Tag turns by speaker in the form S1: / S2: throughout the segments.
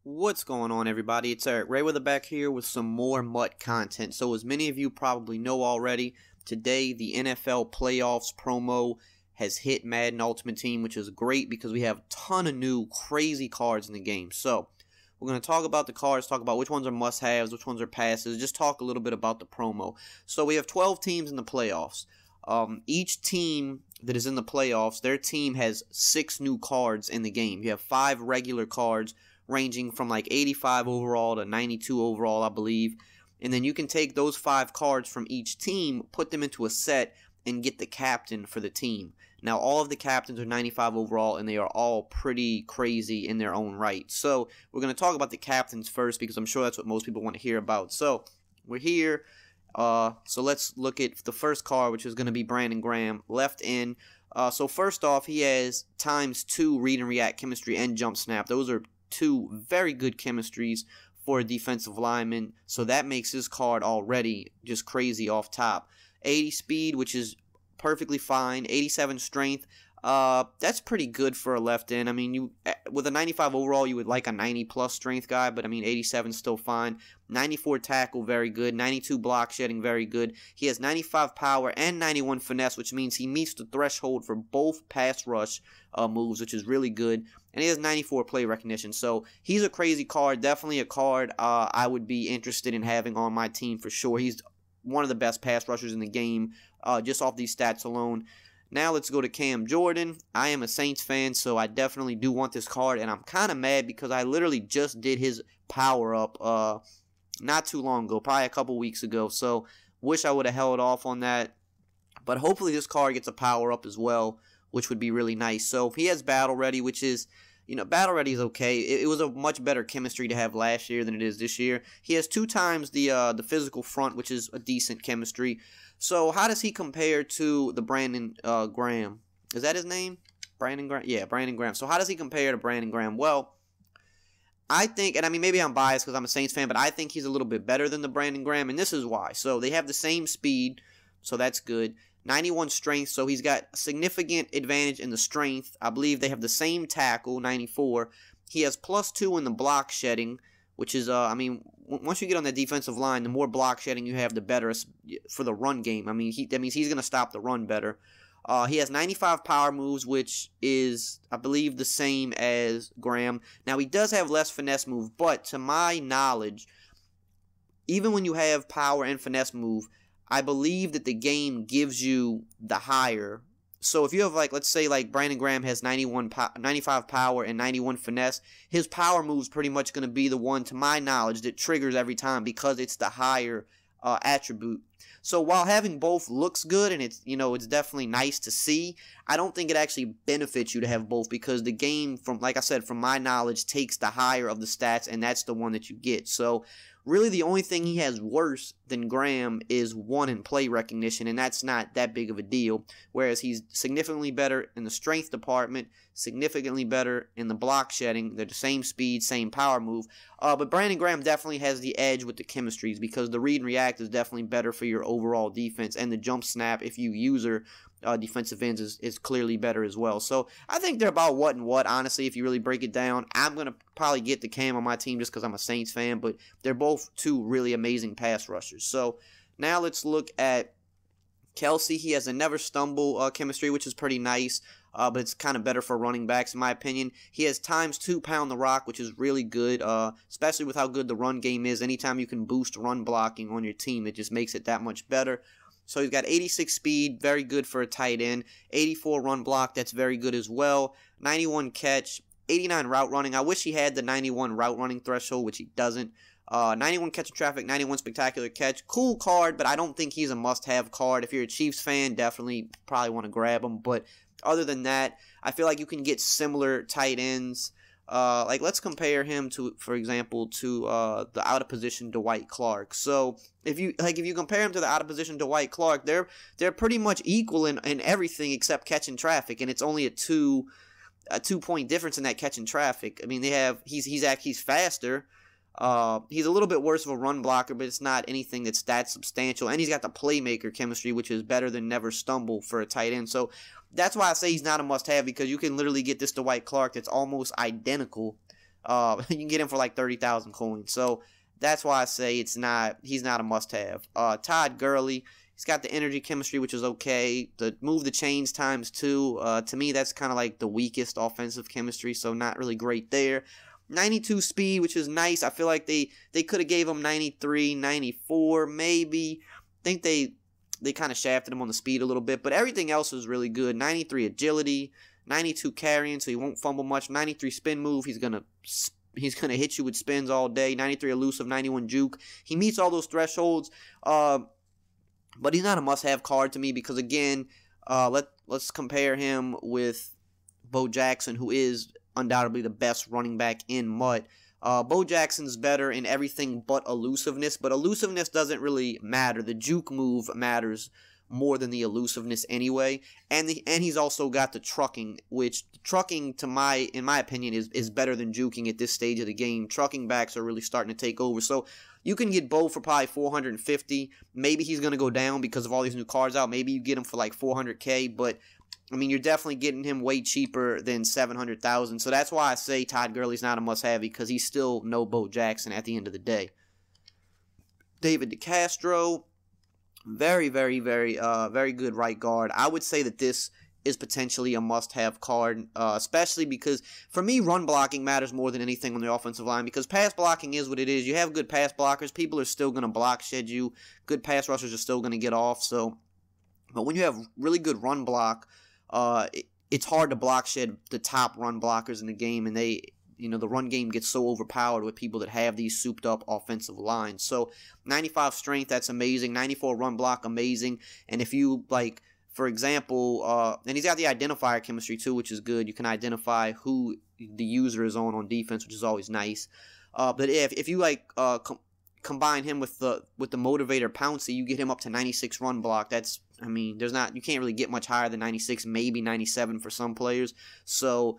S1: What's going on, everybody? It's EricRayweather back here with some more MUT content. So as many of you probably know already, today the NFL playoffs promo has hit Madden Ultimate Team, which is great because we have a ton of new crazy cards in the game. So we're going to talk about the cards, talk about which ones are must-haves, which ones are passes, just talk a little bit about the promo. So we have 12 teams in the playoffs. Each team that is in the playoffs, their team has 6 new cards in the game. You have 5 regular cards, ranging from like 85 overall to 92 overall, I believe. And then you can take those 5 cards from each team, put them into a set, and get the captain for the team. Now, all of the captains are 95 overall, and they are all pretty crazy in their own right. So we're going to talk about the captains first, because I'm sure that's what most people want to hear about. So we're here. So let's look at the first card, which is going to be Brandon Graham, left in. So first off, he has ×2 read and react chemistry and jump snap. Those are 2 very good chemistries for a defensive lineman, so that makes his card already just crazy off top. 80 speed, which is perfectly fine. 87 strength, that's pretty good for a left end. I mean, you with a 95 overall, you would like a 90+ strength guy, but I mean, 87 is still fine. 94 tackle, very good. 92 block shedding, very good. He has 95 power and 91 finesse, which means he meets the threshold for both pass rush moves, which is really good. And he has 94 play recognition, so he's a crazy card. Definitely a card I would be interested in having on my team for sure. He's one of the best pass rushers in the game, just off these stats alone. Now let's go to Cam Jordan. I am a Saints fan, so I definitely do want this card, and I'm kind of mad because I literally just did his power-up not too long ago, probably a couple weeks ago, so wish I would have held off on that. But hopefully this card gets a power-up as well, which would be really nice. So he has Battle Ready, which is, Battle Ready is okay. It was a much better chemistry to have last year than it is this year. He has 2 times the physical front, which is a decent chemistry. So how does he compare to the Brandon Graham? Is that his name? Brandon Graham? Yeah, Brandon Graham. So how does he compare to Brandon Graham? Well, I think, and I mean, maybe I'm biased because I'm a Saints fan, but I think he's a little bit better than the Brandon Graham, and this is why. So they have the same speed, so that's good. 91 strength, so he's got a significant advantage in the strength. I believe they have the same tackle, 94. He has +2 in the block shedding, which is, I mean, once you get on the defensive line, the more block shedding you have, the better for the run game. I mean, that means he's going to stop the run better. He has 95 power moves, which is, I believe, the same as Graham. Now, he does have less finesse move, but to my knowledge, even when you have power and finesse move, I believe that the game gives you the higher. So if you have, like, let's say, like, Brandon Graham has 95 power and 91 finesse, his power move is pretty much going to be the one, to my knowledge, that triggers every time because it's the higher attribute. So while having both looks good and it's, it's definitely nice to see, I don't think it actually benefits you to have both because the game, like I said, from my knowledge, takes the higher of the stats, and that's the one that you get. So really, the only thing he has worse than Graham is 1 in play recognition, and that's not that big of a deal. Whereas he's significantly better in the strength department, significantly better in the block shedding. They're the same speed, same power move. But Brandon Graham definitely has the edge with the chemistries because the read and react is definitely better for your overall defense, and the jump snap, if you use her, defensive ends is clearly better as well. So I think they're about what and what, honestly, if you really break it down. I'm going to probably get the Cam on my team just because I'm a Saints fan, but they're both 2 really amazing pass rushers. So now let's look at Kelsey. He has a never stumble chemistry, which is pretty nice, but it's kind of better for running backs in my opinion. He has ×2 pound the rock, which is really good, especially with how good the run game is. Anytime you can boost run blocking on your team, it just makes it that much better. So he's got 86 speed, very good for a tight end. 84 run block, that's very good as well. 91 catch, 89 route running. I wish he had the 91 route running threshold, which he doesn't. 91 catch in traffic, 91 spectacular catch. Cool card, but I don't think he's a must-have card. If you're a Chiefs fan, definitely probably want to grab him. But other than that, I feel like you can get similar tight ends. Like, let's compare him to, for example, to the out of position Dwight Clark. So if you compare him to the out of position Dwight Clark, they're pretty much equal in everything except catching traffic, and it's only a 2-point difference in that catching traffic. I mean, he's faster. He's a little bit worse of a run blocker, but it's not anything that's that substantial. And he's got the playmaker chemistry, which is better than never stumble for a tight end. So that's why I say he's not a must-have, because you can literally get this Dwight Clark that's almost identical You can get him for like 30,000 coins. So that's why I say he's not a must-have. Todd Gurley, he's got the energy chemistry, which is okay. The move the chains ×2, to me, that's kind of like the weakest offensive chemistry, so not really great there. 92 speed, which is nice. I feel like they could have gave him 93, 94, maybe. I think they kind of shafted him on the speed a little bit, but everything else is really good. 93 agility, 92 carrying, so he won't fumble much. 93 spin move, he's gonna hit you with spins all day. 93 elusive, 91 juke. He meets all those thresholds, but he's not a must-have card to me because, again, let's compare him with Bo Jackson, who is undoubtedly the best running back in MUT. Bo Jackson's better in everything but elusiveness, but elusiveness doesn't really matter. The juke move matters more than the elusiveness anyway, and he's also got the trucking, which trucking, in my opinion, is better than juking at this stage of the game. Trucking backs are really starting to take over, so you can get Bo for probably 450. Maybe he's going to go down because of all these new cards out. Maybe you get him for like 400K, but I mean, you're definitely getting him way cheaper than 700,000. So that's why I say Todd Gurley's not a must-have, because he's still no Bo Jackson at the end of the day. David DeCastro, very, very, very, very good right guard. I would say that this is potentially a must-have card, especially because, for me, run blocking matters more than anything on the offensive line, because pass blocking is what it is. You have good pass blockers. People are still going to block shed you. Good pass rushers are still going to get off. So, but when you have really good run block, it's hard to block shed the top run blockers in the game, and the run game gets so overpowered with people that have these souped up offensive lines. So 95 strength, that's amazing. 94 run block, amazing. And if you, like, for example, and he's got the identifier chemistry too, which is good. You can identify who the user is on defense, which is always nice. But if you like combine him with the motivator Pouncey, you get him up to 96 run block. That's, I mean, you can't really get much higher than 96, maybe 97 for some players. So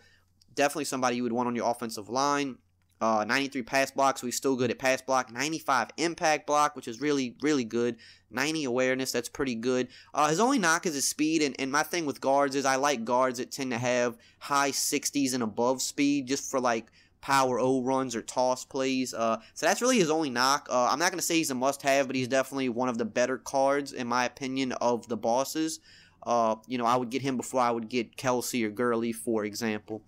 S1: definitely somebody you would want on your offensive line. 93 pass block, so he's still good at pass block. 95 impact block, which is really, really good. 90 awareness, that's pretty good. His only knock is his speed, and my thing with guards is I like guards that tend to have high 60s and above speed, just for like power O runs or toss plays. So that's really his only knock. I'm not going to say he's a must-have, but he's definitely one of the better cards, in my opinion, of the bosses. I would get him before I would get Kelsey or Gurley, for example.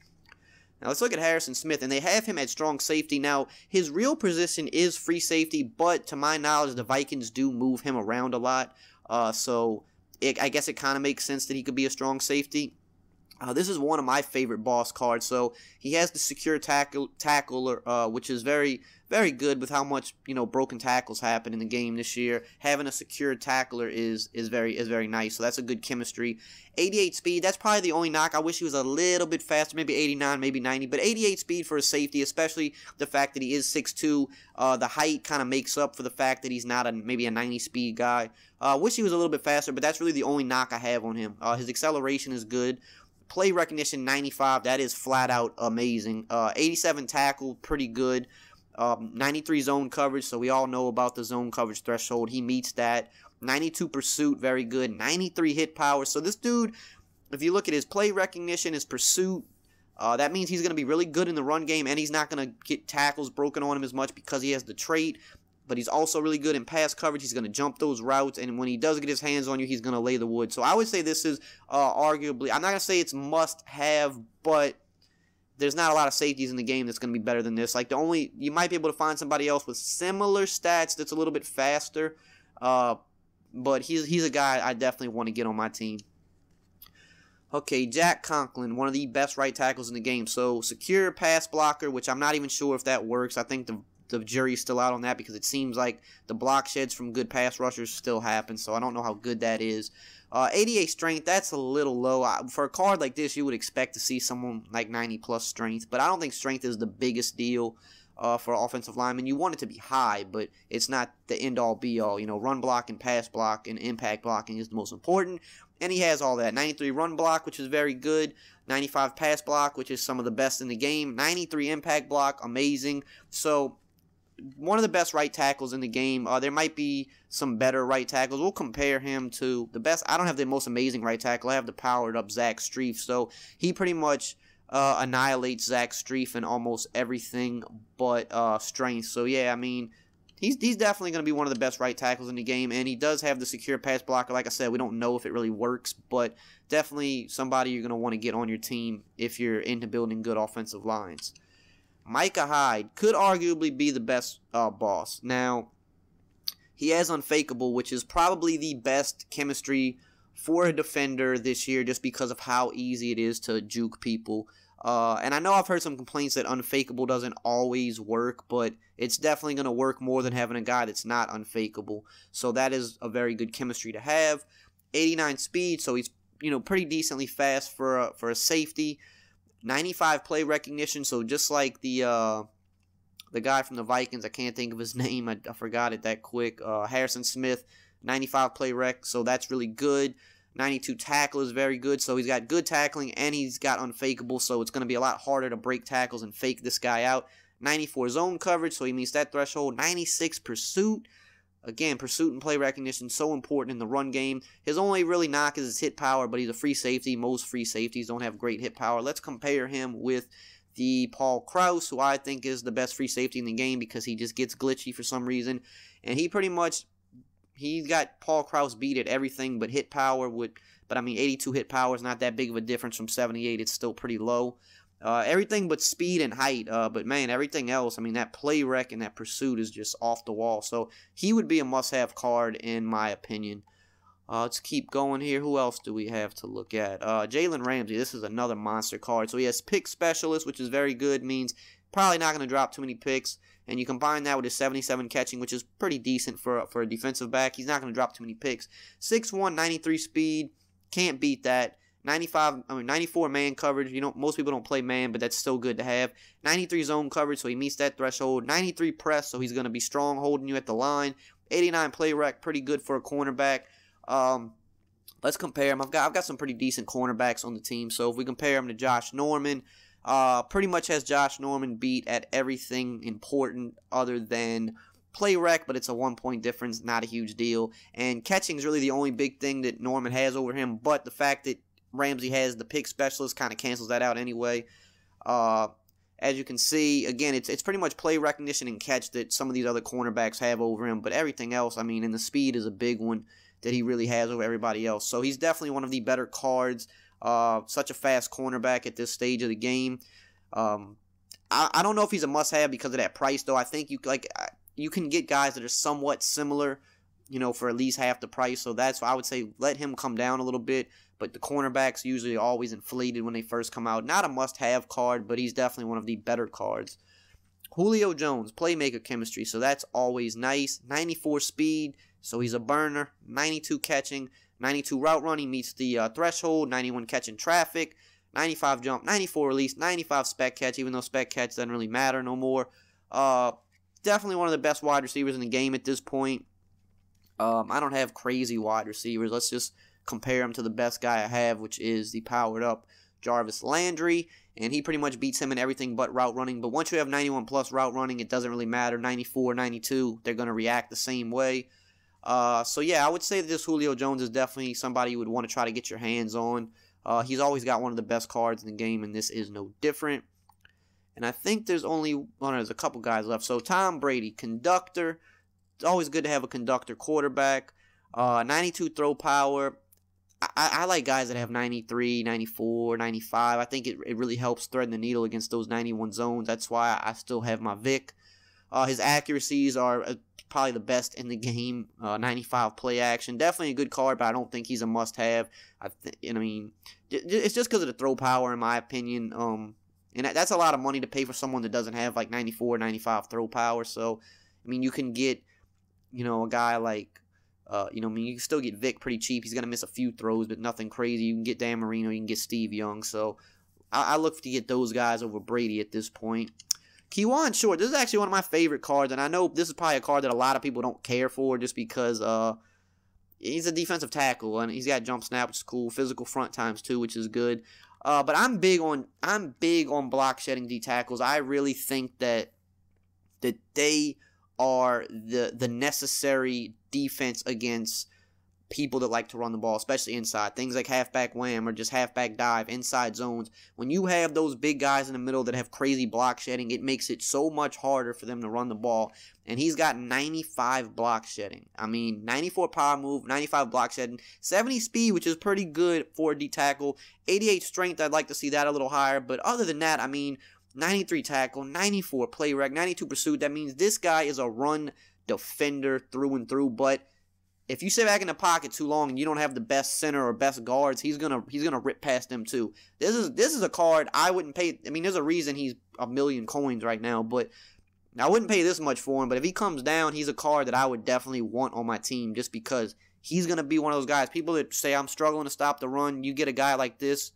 S1: Now let's look at Harrison Smith, and they have him at strong safety. Now, his real position is free safety, but to my knowledge, the Vikings do move him around a lot. So I guess it kind of makes sense that he could be a strong safety. This is one of my favorite boss cards. So he has the secure tackler, which is very, very good with how much broken tackles happen in the game this year. Having a secure tackler is very nice. So that's a good chemistry. 88 speed, that's probably the only knock. I wish he was a little bit faster, maybe 89, maybe 90. But 88 speed for a safety, especially the fact that he is 6'2". The height kind of makes up for the fact that he's not maybe a 90 speed guy. Wish he was a little bit faster, but that's really the only knock I have on him. His acceleration is good. Play recognition 95, that is flat out amazing. 87 tackle, pretty good. 93 zone coverage, so we all know about the zone coverage threshold. He meets that. 92 pursuit, very good. 93 hit power. So this dude, if you look at his play recognition, his pursuit, that means he's going to be really good in the run game, and he's not going to get tackles broken on him as much because he has the trait. But he's also really good in pass coverage. He's going to jump those routes, and when he does get his hands on you, he's going to lay the wood. So I would say this is arguably, I'm not going to say it's must-have, but there's not a lot of safeties in the game that's going to be better than this. Like, you might be able to find somebody else with similar stats that's a little bit faster, but he's a guy I definitely want to get on my team. Okay, Jack Conklin, one of the best right tackles in the game. So, secure pass blocker, which I'm not even sure if that works. I think the jury's still out on that because it seems like the block sheds from good pass rushers still happen, so I don't know how good that is. 88 strength, that's a little low. For a card like this, you would expect to see someone like 90-plus strength, but I don't think strength is the biggest deal for an offensive lineman. You want it to be high, but it's not the end-all, be-all. Run block and pass block and impact blocking is the most important, and he has all that. 93 run block, which is very good. 95 pass block, which is some of the best in the game. 93 impact block, amazing. So one of the best right tackles in the game. There might be some better right tackles. We'll compare him to the best. I don't have the most amazing right tackle. I have the powered up Zach Strief. So he pretty much annihilates Zach Strief in almost everything but strength. So yeah, I mean, he's definitely going to be one of the best right tackles in the game, and he does have the secure pass blocker. Like I said, we don't know if it really works, but definitely somebody you're going to want to get on your team if you're into building good offensive lines. Micah Hyde could arguably be the best boss. Now, he has Unfakeable, which is probably the best chemistry for a defender this year just because of how easy it is to juke people. And I know I've heard some complaints that Unfakeable doesn't always work, but it's definitely going to work more than having a guy that's not Unfakeable. So that is a very good chemistry to have. 89 speed, so he's pretty decently fast for a safety. 95 play recognition, so just like the guy from the Vikings, I can't think of his name, I forgot it that quick. Harrison Smith, 95 play rec, so that's really good. 92 tackle is very good, so he's got good tackling and he's got Unfakeable, so it's going to be a lot harder to break tackles and fake this guy out. 94 zone coverage, so he meets that threshold. 96 pursuit. Again, pursuit and play recognition, so important in the run game. His only really knock is his hit power, but he's a free safety. Most free safeties don't have great hit power. Let's compare him with the Paul Krause, who I think is the best free safety in the game because he just gets glitchy for some reason. And he's got Paul Krause beat at everything but hit power. But I mean, 82 hit power is not that big of a difference from 78. It's still pretty low. Everything but speed and height, but man, everything else, I mean, that play rec and that pursuit is just off the wall, so he would be a must-have card in my opinion. Let's keep going here. Who else do we have to look at? Jalen Ramsey, this is another monster card, so he has pick specialist, which is very good, means probably not going to drop too many picks, and you combine that with his 77 catching, which is pretty decent for a defensive back. He's not going to drop too many picks. 6'1", 93 speed, can't beat that. 94 man coverage. Most people don't play man, but that's still good to have. 93 zone coverage, so he meets that threshold. 93 press, so he's going to be strong holding you at the line. 89 play rec, pretty good for a cornerback. Let's compare him. I've got some pretty decent cornerbacks on the team, so if we compare him to Josh Norman, pretty much has Josh Norman beat at everything important other than play rec, but it's a 1-point difference, not a huge deal. And catching is really the only big thing that Norman has over him, but the fact that Ramsey has the pick specialist kind of cancels that out anyway. As you can see, again, it's pretty much play recognition and catch that some of these other cornerbacks have over him, but everything else, I mean, and the speed is a big one that he really has over everybody else. So he's definitely one of the better cards. Such a fast cornerback at this stage of the game. I don't know if he's a must-have because of that price, though. I think you can get guys that are somewhat similar, for at least half the price. So that's why I would say let him come down a little bit. But the cornerbacks usually are always inflated when they first come out. Not a must-have card, but he's definitely one of the better cards. Julio Jones, playmaker chemistry, so that's always nice. 94 speed, so he's a burner. 92 catching, 92 route running meets the threshold. 91 catching traffic, 95 jump, 94 release, 95 spec catch, even though spec catch doesn't really matter no more. Definitely one of the best wide receivers in the game at this point. I don't have crazy wide receivers. Let's just compare him to the best guy I have, which is the powered up Jarvis Landry, and he pretty much beats him in everything but route running. But once you have 91 plus route running, it doesn't really matter. 94, 92, they're going to react the same way. So yeah, I would say that this Julio Jones is definitely somebody you would want to try to get your hands on. He's always got one of the best cards in the game, and this is no different. And I think there's a couple guys left. So Tom Brady, conductor. It's always good to have a conductor quarterback. 92 throw power. I like guys that have 93, 94, 95. I think it really helps thread the needle against those 91 zones. That's why I still have my Vic. His accuracies are probably the best in the game. 95 play action. Definitely a good card, but I don't think he's a must-have. It's just because of the throw power, in my opinion. And that's a lot of money to pay for someone that doesn't have like 94, 95 throw power. So, you can get, a guy like, you can still get Vic pretty cheap. He's going to miss a few throws, but nothing crazy. You can get Dan Marino, you can get Steve Young. So, I look to get those guys over Brady at this point. Kewan Short, this is actually one of my favorite cards, and I know this is probably a card that a lot of people don't care for just because he's a defensive tackle, and he's got jump snap, which is cool. Physical front ×2, which is good. But I'm big on block shedding D tackles. I really think that they are the necessary defense against people that like to run the ball, especially inside. Things like halfback wham or just halfback dive, inside zones. When you have those big guys in the middle that have crazy block shedding, it makes it so much harder for them to run the ball. And he's got 95 block shedding. I mean, 94 power move, 95 block shedding, 70 speed, which is pretty good for a D tackle. 88 strength, I'd like to see that a little higher. But other than that, I mean, 93 tackle, 94 play rec, 92 pursuit. That means this guy is a run defender through and through. But if you sit back in the pocket too long and you don't have the best center or best guards, he's gonna rip past them too. This is a card I wouldn't pay. I mean, there's a reason he's a million coins right now, but I wouldn't pay this much for him. But if he comes down, he's a card that I would definitely want on my team just because he's gonna be one of those guys. People that say I'm struggling to stop the run, you get a guy like this,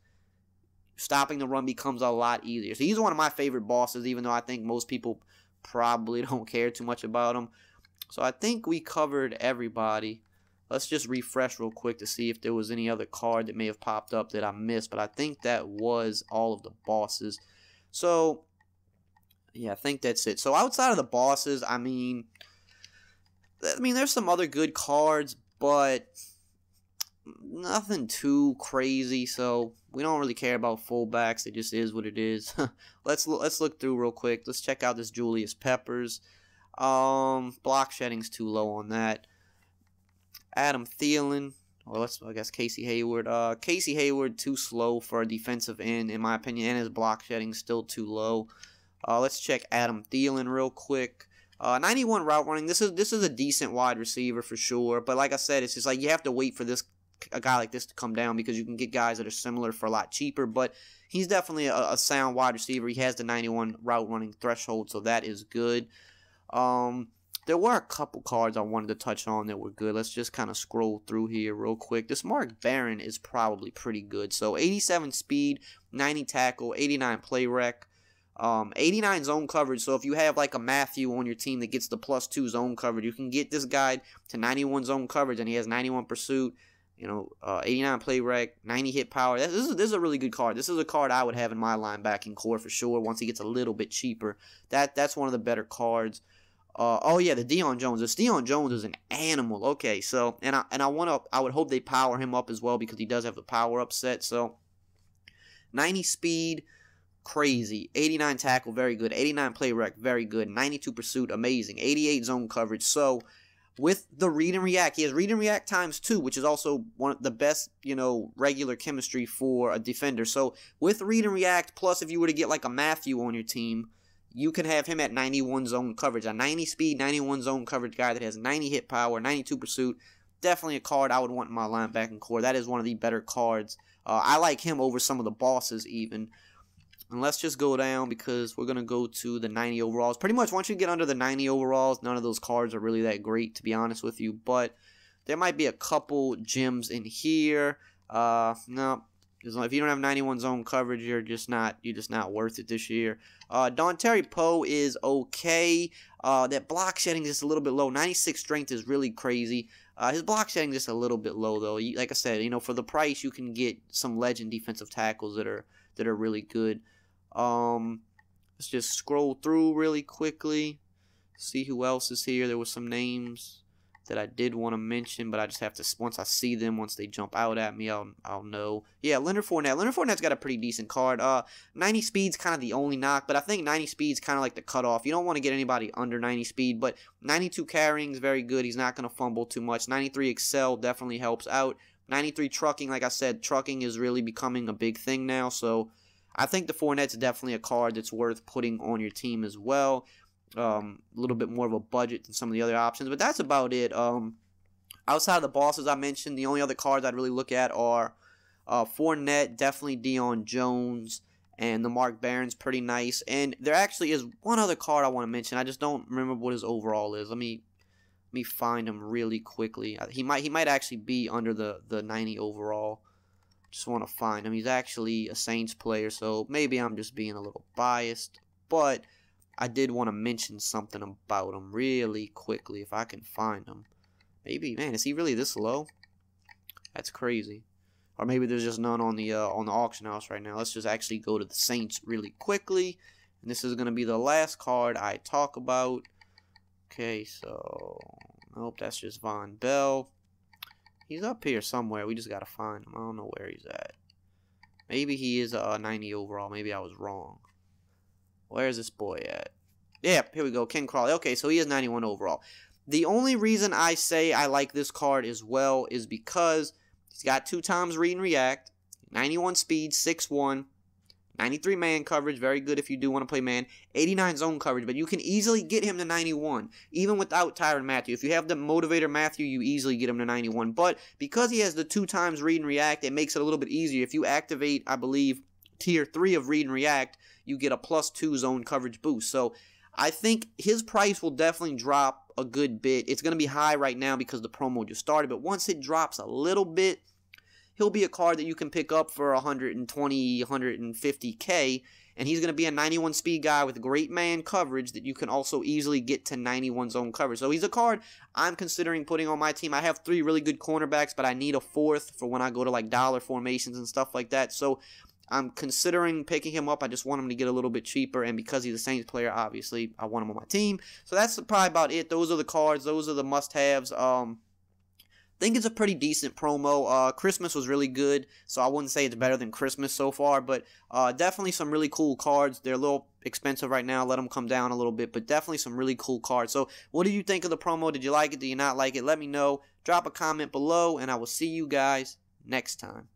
S1: stopping the run becomes a lot easier. So he's one of my favorite bosses, even though I think most people probably don't care too much about him. So I think we covered everybody. Let's just refresh real quick to see if there was any other card that may have popped up that I missed. But I think that was all of the bosses. So, yeah, I think that's it. So outside of the bosses, I mean, there's some other good cards, but nothing too crazy. So we don't really care about fullbacks. It just is what it is. Let's look through real quick. Let's check out this Julius Peppers. Block shedding's too low on that. Adam Thielen, or I guess Casey Hayward. Casey Hayward too slow for a defensive end in my opinion, and his block shedding's still too low. Let's check Adam Thielen real quick. 91 route running. This is a decent wide receiver for sure, but like I said, it's just like you have to wait for a guy like this to come down because you can get guys that are similar for a lot cheaper. But he's definitely a sound wide receiver. He has the 91 route running threshold, so that is good. There were a couple cards I wanted to touch on that were good. Let's just kind of scroll through here real quick. This Mark Barron is probably pretty good. So 87 speed, 90 tackle, 89 play rec, 89 zone coverage. So if you have like a Matthew on your team that gets the +2 zone coverage, you can get this guy to 91 zone coverage, and he has 91 pursuit. 89 play rec, 90 hit power. This is a really good card. This is a card I would have in my linebacking core for sure. Once he gets a little bit cheaper, that's one of the better cards. Oh yeah, the Deion Jones. This Deion Jones is an animal. Okay, so I would hope they power him up as well because he does have the power up set. So 90 speed, crazy. 89 tackle, very good. 89 play rec, very good. 92 pursuit, amazing. 88 zone coverage. So with the read and react, he has read and react ×2, which is also one of the best, regular chemistry for a defender. So with read and react, plus if you were to get like a Matthew on your team, you can have him at 91 zone coverage. A 90 speed, 91 zone coverage guy that has 90 hit power, 92 pursuit. Definitely a card I would want in my linebacking core. That is one of the better cards. I like him over some of the bosses even. And let's just go down because we're going to go to the 90 overalls. Pretty much once you get under the 90 overalls, none of those cards are really that great, to be honest with you. But there might be a couple gems in here. No. If you don't have 91 zone coverage, you're just not worth it this year. Dontari Poe is okay. That block shedding is just a little bit low. 96 strength is really crazy. His block shedding is just a little bit low though. Like I said, for the price you can get some legend defensive tackles that are really good. Let's just scroll through really quickly. See who else is here. There were some names that I did want to mention, but I just have to, once I see them, once they jump out at me, I'll know. Yeah, Leonard Fournette. Leonard Fournette's got a pretty decent card. 90 speed's kind of the only knock, but I think 90 speed's kind of like the cutoff. You don't want to get anybody under 90 speed, but 92 carrying is very good. He's not going to fumble too much. 93 excel definitely helps out. 93 trucking, like I said, trucking is really becoming a big thing now, so I think the Fournette's definitely a card that's worth putting on your team as well. A little bit more of a budget than some of the other options, but that's about it. Outside of the bosses I mentioned, the only other cards I'd really look at are Fournette, definitely Deion Jones, and the Mark Barron's pretty nice. And there actually is one other card I want to mention. I just don't remember what his overall is. Let me find him really quickly. He might actually be under the 90 overall. Just want to find him. He's actually a Saints player, so maybe I'm just being a little biased, but I did want to mention something about him really quickly if I can find him. Maybe, man, is he really this low? That's crazy. Or maybe there's just none on the auction house right now. Let's just actually go to the Saints really quickly. And this is going to be the last card I talk about. Okay, so nope, that's just Von Bell. He's up here somewhere. We just got to find him. I don't know where he's at. Maybe he is a 90 overall. Maybe I was wrong. Where's this boy at? Yeah, here we go. Ken Crawley. Okay, so he is 91 overall. The only reason I say I like this card as well is because he's got 2 times read and react, 91 speed, 6'1", 93 man coverage, very good if you do want to play man, 89 zone coverage, but you can easily get him to 91, even without Tyrann Mathieu. If you have the motivator Mathieu, you easily get him to 91, but because he has the 2 times read and react, it makes it a little bit easier. If you activate, I believe, tier 3 of read and react, you get a +2 zone coverage boost. So I think his price will definitely drop a good bit. It's going to be high right now because the promo just started, but once it drops a little bit, he'll be a card that you can pick up for 120, 150K, and he's going to be a 91 speed guy with great man coverage that you can also easily get to 91 zone coverage. So he's a card I'm considering putting on my team. I have 3 really good cornerbacks, but I need a 4th for when I go to like dollar formations and stuff like that. So I'm considering picking him up. I just want him to get a little bit cheaper, and because he's a Saints player, obviously, I want him on my team. So that's probably about it. Those are the cards. Those are the must-haves. I think it's a pretty decent promo. Christmas was really good, so I wouldn't say it's better than Christmas so far, but definitely some really cool cards. They're a little expensive right now. Let them come down a little bit, but definitely some really cool cards. So what do you think of the promo? Did you like it? Did you not like it? Let me know. Drop a comment below, and I will see you guys next time.